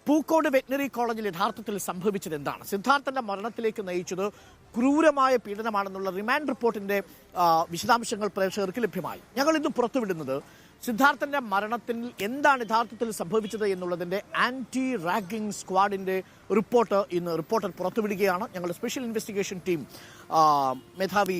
Pookode veterinary കോളേജിൽ യഥാർത്ഥത്തിൽ സംഭവിച്ചത് എന്താണ്? സിദ്ധാർത്ഥന്റെ മരണത്തിലേക്ക് നയിച്ചത് ക്രൂരമായ പീഡനമാണെന്നുള്ള റിമാൻഡ് റിപ്പോർട്ടിന്റെ വിശദാംശങ്ങൾ പ്രേക്ഷകർക്ക് ലഭ്യമായി. ഞങ്ങൾ ഇന്ന് പുറത്തുവിടുന്നത് സിദ്ധാർത്ഥന്റെ മരണത്തിൽ എന്താണ് യഥാർത്ഥത്തിൽ സംഭവിച്ചത് എന്നുള്ളതിന്റെ ആന്റി റാഗിംഗ് സ്ക്വാഡിന്റെ റിപ്പോർട്ട് ഇന്ന് റിപ്പോർട്ടർ പുറത്തുവിടുകയാണ്. ഞങ്ങളുടെ സ്പെഷ്യൽ ഇൻവെസ്റ്റിഗേഷൻ ടീം മേധാവി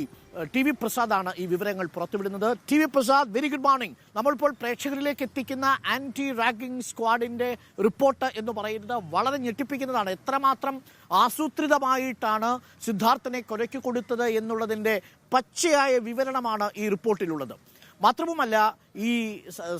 TV പ്രസാദാണ് ഈ വിവരങ്ങൾ പുറത്തുവിടുന്നത്. TV Prasad, very good morning. നമ്മളിപ്പോൾ പ്രേക്ഷകരിലേക്ക് എത്തിക്കുന്ന ആന്റി റാഗിംഗ് സ്ക്വാഡിന്റെ റിപ്പോർട്ട് എന്ന് പറയുന്നത് വളരെ ഞെട്ടിപ്പിക്കുന്നതാണ്. എത്രമാത്രം ആസൂത്രിതമായിട്ടാണ് സിദ്ധാർത്ഥനെ കൊലയ്ക്ക് കൊടുത്തത് എന്നുള്ളതിന്റെ പച്ചയായ വിവരണമാണ് ഈ റിപ്പോർട്ടിലുള്ളത്. മാത്രവുമല്ല, ഈ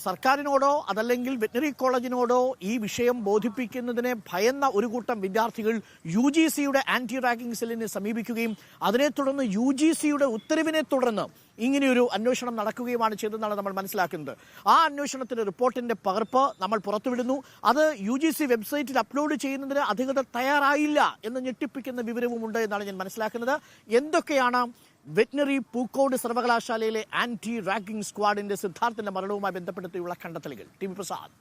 സർക്കാരിനോടോ അതല്ലെങ്കിൽ വെറ്റിനറി കോളേജിനോടോ ഈ വിഷയം ബോധിപ്പിക്കുന്നതിനെ ഭയന്ന ഒരു കൂട്ടം വിദ്യാർത്ഥികൾ UGCയുടെ ആന്റി റാഗിംഗ് സെല്ലിനെ സമീപിക്കുകയും അതിനെ തുടർന്ന് UGCയുടെ ഉത്തരവിനെ തുടർന്ന് ഇങ്ങനെയൊരു അന്വേഷണം നടക്കുകയുമാണ് ചെയ്തതെന്നാണ് നമ്മൾ മനസ്സിലാക്കുന്നത്. ആ അന്വേഷണത്തിന്റെ റിപ്പോർട്ടിന്റെ പകർപ്പ് നമ്മൾ പുറത്തുവിടുന്നു. അത് UGC വെബ്സൈറ്റിൽ അപ്ലോഡ് ചെയ്യുന്നതിന് അധികൃതർ തയ്യാറായില്ല എന്ന് ഞെട്ടിപ്പിക്കുന്ന വിവരവുമുണ്ട് എന്നാണ് ഞാൻ മനസ്സിലാക്കുന്നത്. എന്തൊക്കെയാണ് വെറ്റിനറി പൂക്കോട് സർവകലാശാലയിലെ ആന്റി റാഗിംഗ് സ്ക്വാഡിന്റെ സിദ്ധാർത്ഥന്റെ മരണവുമായി ബന്ധപ്പെടുത്തിയുള്ള കണ്ടെത്തലുകൾ? TV Prasad.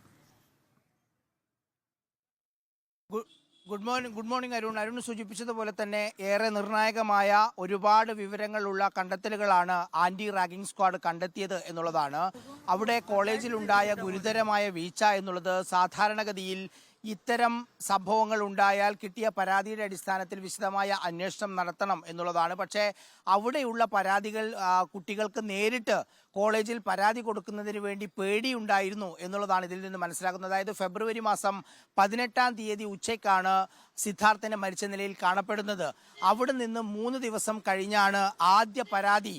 Good morning Arun സൂചിപ്പിച്ചതുപോലെ തന്നെ ഏറെ നിർണായകമായ ഒരുപാട് വിവരങ്ങളുള്ള കണ്ടെത്തലുകളാണ് ആന്റി റാഗിംഗ് സ്ക്വാഡ് കണ്ടെത്തിയത് എന്നുള്ളതാണ്. അവിടെ കോളേജിലുണ്ടായ ഗുരുതരമായ വീഴ്ച എന്നുള്ളത് സാധാരണഗതിയിൽ ഇത്തരം സംഭവങ്ങൾ ഉണ്ടായാൽ കിട്ടിയ പരാതിയുടെ അടിസ്ഥാനത്തിൽ വിശദമായ അന്വേഷണം നടത്തണം എന്നുള്ളതാണ്. പക്ഷേ അവിടെയുള്ള പരാതികൾ കുട്ടികൾക്ക് നേരിട്ട് കോളേജിൽ പരാതി കൊടുക്കുന്നതിന് വേണ്ടി പേടിയുണ്ടായിരുന്നു എന്നുള്ളതാണ് ഇതിൽ നിന്ന് മനസ്സിലാക്കുന്നത്. അതായത് ഫെബ്രുവരി മാസം 18-ാം തീയതി ഉച്ചയ്ക്കാണ് സിദ്ധാർത്ഥനെ മരിച്ച നിലയിൽ കാണപ്പെടുന്നത്. അവിടെ നിന്ന് 3 ദിവസം കഴിഞ്ഞാണ് ആദ്യ പരാതി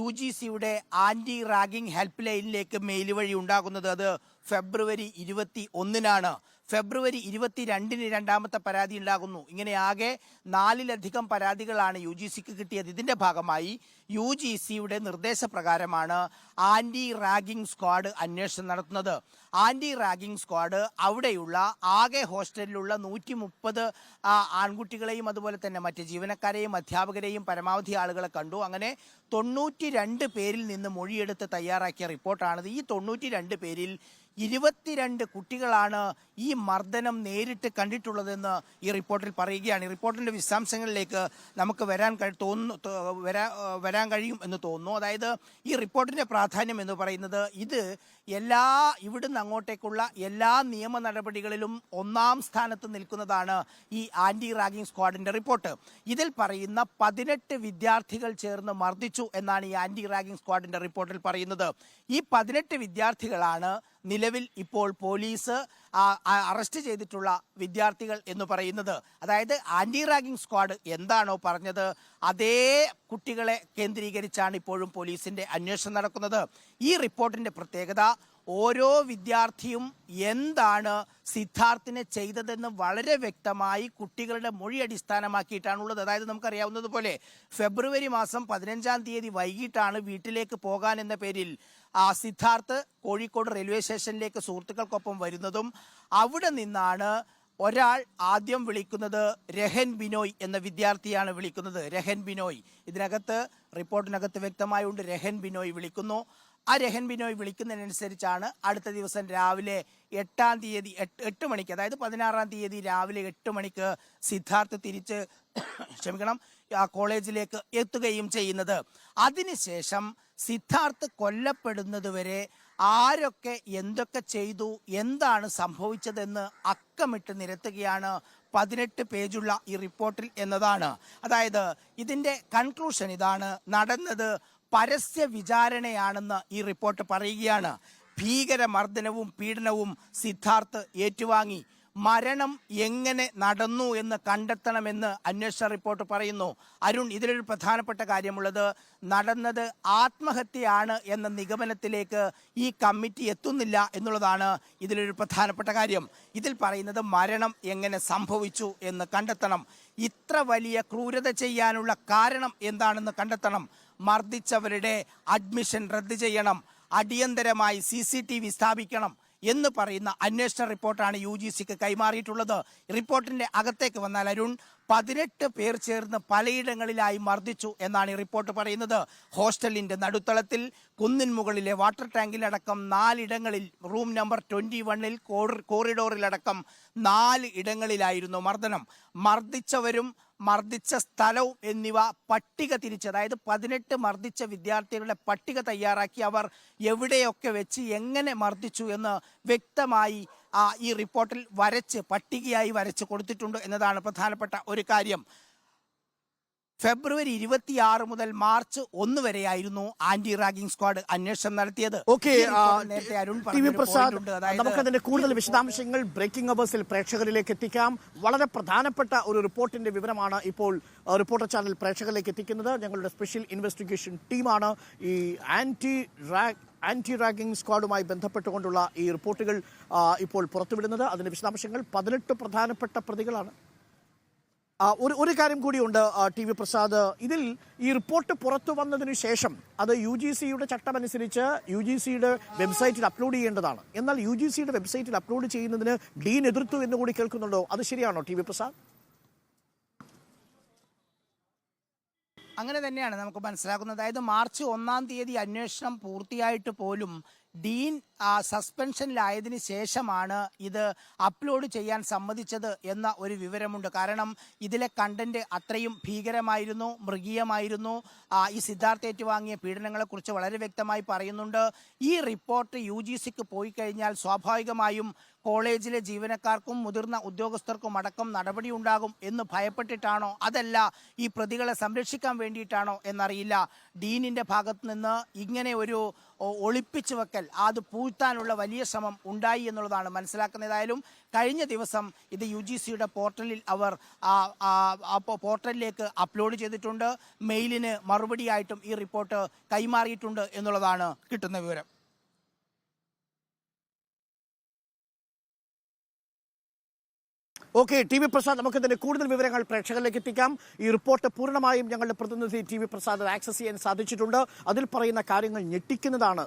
UGCയുടെ ആന്റി റാഗിംഗ് ഹെൽപ്പ് ലൈനിലേക്ക് മെയിൽ വഴി ഉണ്ടാകുന്നത്. അത് ഫെബ്രുവരി 21-നാണ്. ഫെബ്രുവരി 22-ന് രണ്ടാമത്തെ പരാതി ഉണ്ടാകുന്നു. ഇങ്ങനെ ആകെ 4-ലധികം പരാതികളാണ് UGCക്ക് കിട്ടിയത്. ഇതിന്റെ ഭാഗമായി UGCയുടെ നിർദ്ദേശപ്രകാരമാണ് ആന്റി റാഗിംഗ് സ്ക്വാഡ് അന്വേഷണം നടത്തുന്നത്. ആന്റി റാഗിംഗ് സ്ക്വാഡ് അവിടെയുള്ള ആകെ ഹോസ്റ്റലിലുള്ള 130 ആൺകുട്ടികളെയും അതുപോലെ തന്നെ മറ്റ് ജീവനക്കാരെയും അധ്യാപകരെയും പരമാവധി ആളുകളെ കണ്ടു. അങ്ങനെ 92 പേരിൽ നിന്ന് മൊഴിയെടുത്ത് തയ്യാറാക്കിയ റിപ്പോർട്ടാണിത്. ഈ 92 പേരിൽ 22 കുട്ടികളാണ് ഈ മർദ്ദനം നേരിട്ട് കണ്ടിട്ടുള്ളതെന്ന് ഈ റിപ്പോർട്ടിൽ പറയുകയാണ്. ഈ റിപ്പോർട്ടിന്റെ വിശദാംശങ്ങളിലേക്ക് നമുക്ക് വരാൻ കഴിയും എന്ന് തോന്നുന്നു. അതായത് ഈ റിപ്പോർട്ടിന്റെ പ്രാധാന്യം എന്ന് പറയുന്നത് ഇത് ഇവിടുന്ന് അങ്ങോട്ടേക്കുള്ള എല്ലാ നിയമ നടപടികളിലും 1-ാം സ്ഥാനത്ത് നിൽക്കുന്നതാണ് ഈ ആന്റി റാഗിംഗ് സ്ക്വാഡിന്റെ റിപ്പോർട്ട്. ഇതിൽ പറയുന്ന 18 വിദ്യാർത്ഥികൾ ചേർന്ന് മർദ്ദിച്ചു എന്നാണ് ഈ ആന്റി റാഗിംഗ് സ്ക്വാഡിന്റെ റിപ്പോർട്ടിൽ പറയുന്നത്. ഈ 18 വിദ്യാർത്ഥികളാണ് നിലവിൽ ഇപ്പോൾ പോലീസ് അറസ്റ്റ് ചെയ്തിട്ടുള്ള വിദ്യാർത്ഥികൾ എന്ന് പറയുന്നത്. അതായത് ആന്റി റാഗിംഗ് സ്ക്വാഡ് എന്താണോ പറഞ്ഞത് അതേ കുട്ടികളെ കേന്ദ്രീകരിച്ചാണ് ഇപ്പോഴും പോലീസിന്റെ അന്വേഷണം നടക്കുന്നത്. ഈ റിപ്പോർട്ടിന്റെ പ്രത്യേകത ഓരോ വിദ്യാർത്ഥിയും എന്താണ് സിദ്ധാർത്ഥിനെ ചെയ്തതെന്ന് വളരെ വ്യക്തമായി കുട്ടികളുടെ മൊഴി അടിസ്ഥാനമാക്കിയിട്ടാണുള്ളത്. അതായത് നമുക്കറിയാവുന്നതുപോലെ ഫെബ്രുവരി മാസം 15-ാം തീയതി വൈകിട്ടാണ് വീട്ടിലേക്ക് പോകാൻ എന്ന പേരിൽ സിദ്ധാർത്ഥ് കോഴിക്കോട് റെയിൽവേ സ്റ്റേഷനിലേക്ക് സുഹൃത്തുക്കൾക്കൊപ്പം വരുന്നതും അവിടെ നിന്നാണ് ഒരാൾ ആദ്യം വിളിക്കുന്നത് രഹൻ ബിനോയ് എന്ന വിദ്യാർത്ഥിയാണ് വിളിക്കുന്നത്. രഹൻ ബിനോയ് റിപ്പോർട്ടിനകത്ത് വ്യക്തമായുണ്ട്. രഹൻ ബിനോയ് വിളിക്കുന്നു. ആ രഹൻ ബിനോയ് വിളിക്കുന്നതിനനുസരിച്ചാണ് അടുത്ത ദിവസം രാവിലെ 8-ാം തീയതി 8 മണിക്ക്, അതായത് 16-ാം തീയതി രാവിലെ 8 മണിക്ക് സിദ്ധാർത്ഥ് തിരിച്ച് ആ കോളേജിലേക്ക് എത്തുകയും ചെയ്യുന്നത്. അതിനുശേഷം സിദ്ധാർത്ഥ് കൊല്ലപ്പെടുന്നതുവരെ ആരൊക്കെ എന്തൊക്കെ ചെയ്തു, എന്താണ് സംഭവിച്ചതെന്ന് അക്കമിട്ട് നിരത്തുകയാണ് 18 പേജുള്ള ഈ റിപ്പോർട്ടിൽ എന്നതാണ്. അതായത് ഇതിന്റെ കൺക്ലൂഷൻ ഇതാണ്: നടന്നത് പരസ്യ വിചാരണയാണെന്ന് ഈ റിപ്പോർട്ട് പറയുകയാണ്. ഭീകരമർദ്ദനവും പീഡനവും സിദ്ധാർത്ഥ് ഏറ്റുവാങ്ങി. മരണം എങ്ങനെ നടന്നു എന്ന് കണ്ടെത്തണമെന്ന് അന്വേഷണ റിപ്പോർട്ട് പറയുന്നു. അരുൺ, ഇതിലൊരു പ്രധാനപ്പെട്ട കാര്യമുള്ളത് നടന്നത് ആത്മഹത്യയാണ് എന്ന നിഗമനത്തിലേക്ക് ഈ കമ്മിറ്റി എത്തുന്നില്ല എന്നുള്ളതാണ് ഇതിലൊരു പ്രധാനപ്പെട്ട കാര്യം. ഇതിൽ പറയുന്നത് മരണം എങ്ങനെ സംഭവിച്ചു എന്ന് കണ്ടെത്തണം. ഇത്ര വലിയ ക്രൂരത ചെയ്യാനുള്ള കാരണം എന്താണെന്ന് കണ്ടെത്തണം. മർദ്ദിച്ചവരുടെ അഡ്മിഷൻ റദ്ദ് ചെയ്യണം. അടിയന്തരമായി CCTV സ്ഥാപിക്കണം എന്ന് പറയുന്ന അന്വേഷണ റിപ്പോർട്ടാണ് UGCക്ക് കൈമാറിയിട്ടുള്ളത്. റിപ്പോർട്ടിന്റെ അകത്തേക്ക് വന്നാൽ അരുൺ, 18 പേർ ചേർന്ന് പലയിടങ്ങളിലായി മർദ്ദിച്ചു എന്നാണ് ഈ റിപ്പോർട്ട് പറയുന്നത്. ഹോസ്റ്റലിന്റെ നടുത്തളത്തിൽ, കുന്നിൻ മുകളിലെ വാട്ടർ ടാങ്കിലടക്കം 4 ഇടങ്ങളിൽ, റൂം നമ്പർ 21-ൽ, കോറിഡോറിലടക്കം 4 ഇടങ്ങളിലായിരുന്നു മർദ്ദനം. മർദ്ദിച്ചവരും മർദ്ദിച്ച സ്ഥലവും എന്നിവ പട്ടിക തിരിച്ച്, അതായത് 18 മർദ്ദിച്ച വിദ്യാർത്ഥികളുടെ പട്ടിക തയ്യാറാക്കി അവർ എവിടെയൊക്കെ വെച്ച് എങ്ങനെ മർദ്ദിച്ചു എന്ന് വ്യക്തമായി ഈ റിപ്പോർട്ടിൽ പട്ടികയായി വരച്ച് കൊടുത്തിട്ടുണ്ട് എന്നതാണ് പ്രധാനപ്പെട്ട ഒരു കാര്യം. ഫെബ്രുവരി 26 മുതൽ മാർച്ച് 1 വരെയായിരുന്നു ആന്റി റാഗിംഗ് സ്ക്വാഡ് അന്വേഷണം നടത്തിയത്. നേരത്തെ അരുൺ നമുക്കതിന്റെ കൂടുതൽ വിശദാംശങ്ങൾ ബ്രേക്കിംഗ് അവേഴ്സിൽ പ്രേക്ഷകരിലേക്ക് എത്തിക്കാം. വളരെ പ്രധാനപ്പെട്ട ഒരു റിപ്പോർട്ടിന്റെ വിവരമാണ് ഇപ്പോൾ റിപ്പോർട്ടർ ചാനൽ പ്രേക്ഷകരിലേക്ക് എത്തിക്കുന്നത്. ഞങ്ങളുടെ സ്പെഷ്യൽ ഇൻവെസ്റ്റിഗേഷൻ ടീമാണ് ഈ ആന്റി റാഗിംഗ് സ്ക്വാഡുമായി ബന്ധപ്പെട്ടുകൊണ്ടുള്ള ഈ റിപ്പോർട്ടുകൾ ഇപ്പോൾ പുറത്തുവിടുന്നത്. അതിന്റെ വിശദാംശങ്ങൾ 18 പ്രധാനപ്പെട്ട പ്രതികളാണ്. ഒരു കാര്യം കൂടിയുണ്ട് TV പ്രസാദ്, ഇതിൽ ഈ റിപ്പോർട്ട് പുറത്തു വന്നതിന് ശേഷം അത് UGCയുടെ ചട്ടമനുസരിച്ച് UGCയുടെ വെബ്സൈറ്റിൽ അപ്ലോഡ് ചെയ്യേണ്ടതാണ്. എന്നാൽ UGCയുടെ വെബ്സൈറ്റിൽ അപ്ലോഡ് ചെയ്യുന്നതിന് ഡീൻ എതിർത്തു എന്ന് കൂടി കേൾക്കുന്നുണ്ടോ? അത് ശരിയാണോ TV പ്രസാദ്? അങ്ങനെ തന്നെയാണ് നമുക്ക് മനസ്സിലാക്കുന്നത്. അതായത് മാർച്ച് 1-ാം തീയതി അന്വേഷണം പൂർത്തിയായിട്ട് പോലും ഡീൻ സസ്പെൻഷനിലായതിന് ശേഷമാണ് ഇത് അപ്ലോഡ് ചെയ്യാൻ സമ്മതിച്ചത് എന്ന ഒരു വിവരമുണ്ട്. കാരണം ഇതിലെ കണ്ടന്റ് അത്രയും ഭീകരമായിരുന്നു, മൃഗീയമായിരുന്നു. ഈ സിദ്ധാർത്ഥ ഏറ്റുവാങ്ങിയ പീഡനങ്ങളെക്കുറിച്ച് വളരെ വ്യക്തമായി പറയുന്നുണ്ട്. ഈ റിപ്പോർട്ട് UGCക്ക് പോയി കഴിഞ്ഞാൽ സ്വാഭാവികമായും കോളേജിലെ ജീവനക്കാർക്കും മുതിർന്ന ഉദ്യോഗസ്ഥർക്കും അടക്കം നടപടി ഉണ്ടാകും എന്ന് ഭയപ്പെട്ടിട്ടാണോ, അതല്ല ഈ പ്രതികളെ സംരക്ഷിക്കാൻ വേണ്ടിയിട്ടാണോ എന്നറിയില്ല, ഡീനിന്റെ ഭാഗത്ത് നിന്ന് ഇങ്ങനെ ഒരു ഒളിപ്പിച്ചു വെക്കൽ, അത് പൂഴ്ത്താനുള്ള വലിയ ശ്രമം ഉണ്ടായി എന്നുള്ളതാണ് മനസ്സിലാക്കുന്നത്. ഏതായാലും കഴിഞ്ഞ ദിവസം ഇത് UGCയുടെ പോർട്ടലിൽ അവർ പോർട്ടലിലേക്ക് അപ്ലോഡ് ചെയ്തിട്ടുണ്ട്. മെയിലിന് മറുപടിയായിട്ടും ഈ റിപ്പോർട്ട് കൈമാറിയിട്ടുണ്ട് എന്നുള്ളതാണ് കിട്ടുന്ന വിവരം. ഓക്കെ TV പ്രസാദ്, നമുക്കിതിന്റെ കൂടുതൽ വിവരങ്ങൾ പ്രേക്ഷകരിലേക്ക് എത്തിക്കാം. ഈ റിപ്പോർട്ട് പൂർണ്ണമായും ഞങ്ങളുടെ പ്രതിനിധി TV പ്രസാദ് ആക്സസ് ചെയ്യാൻ സാധിച്ചിട്ടുണ്ട്. അതിൽ പറയുന്ന കാര്യങ്ങൾ ഞെട്ടിക്കുന്നതാണ്.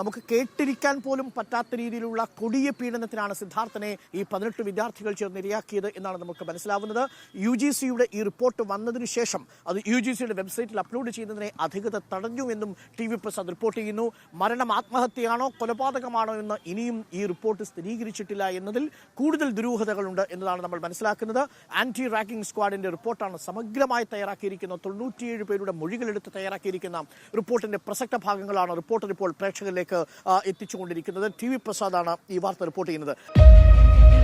നമുക്ക് കേട്ടിരിക്കാൻ പോലും പറ്റാത്ത രീതിയിലുള്ള കൊടിയ പീഡനത്തിനാണ് സിദ്ധാർത്ഥനെ ഈ 18 വിദ്യാർത്ഥികൾ ചേർന്ന് ഇരയാക്കിയത് എന്നാണ് നമുക്ക് മനസ്സിലാവുന്നത്. UGCയുടെ ഈ റിപ്പോർട്ട് വന്നതിന് ശേഷം അത് UGCയുടെ വെബ്സൈറ്റിൽ അപ്ലോഡ് ചെയ്യുന്നതിനെ അധികൃതർ തടഞ്ഞു എന്നും TV പ്രസാദ് റിപ്പോർട്ട് ചെയ്യുന്നു. മരണം ആത്മഹത്യയാണോ കൊലപാതകമാണോ എന്ന് ഇനിയും ഈ റിപ്പോർട്ട് സ്ഥിരീകരിച്ചിട്ടില്ല എന്നതിൽ കൂടുതൽ ദുരൂഹതകളുണ്ട് എന്നതാണ് നമ്മൾ മനസ്സിലാക്കുന്നത്. ആന്റി റാഗിംഗ് സ്ക്വാഡിന്റെ റിപ്പോർട്ടാണ് സമഗ്രമായി തയ്യാറാക്കിയിരിക്കുന്നത്. 97 പേരുടെ മൊഴികളെടുത്ത് തയ്യാറാക്കിയിരിക്കുന്ന റിപ്പോർട്ടിന്റെ പ്രസക്ത ഭാഗങ്ങളാണ് റിപ്പോർട്ടർ ഇപ്പോൾ പ്രേക്ഷകരിലേക്ക് എത്തിച്ചുകൊണ്ടിരിക്കുന്നത്. TV പ്രസാദാണ് ഈ വാർത്ത റിപ്പോർട്ട് ചെയ്യുന്നത്.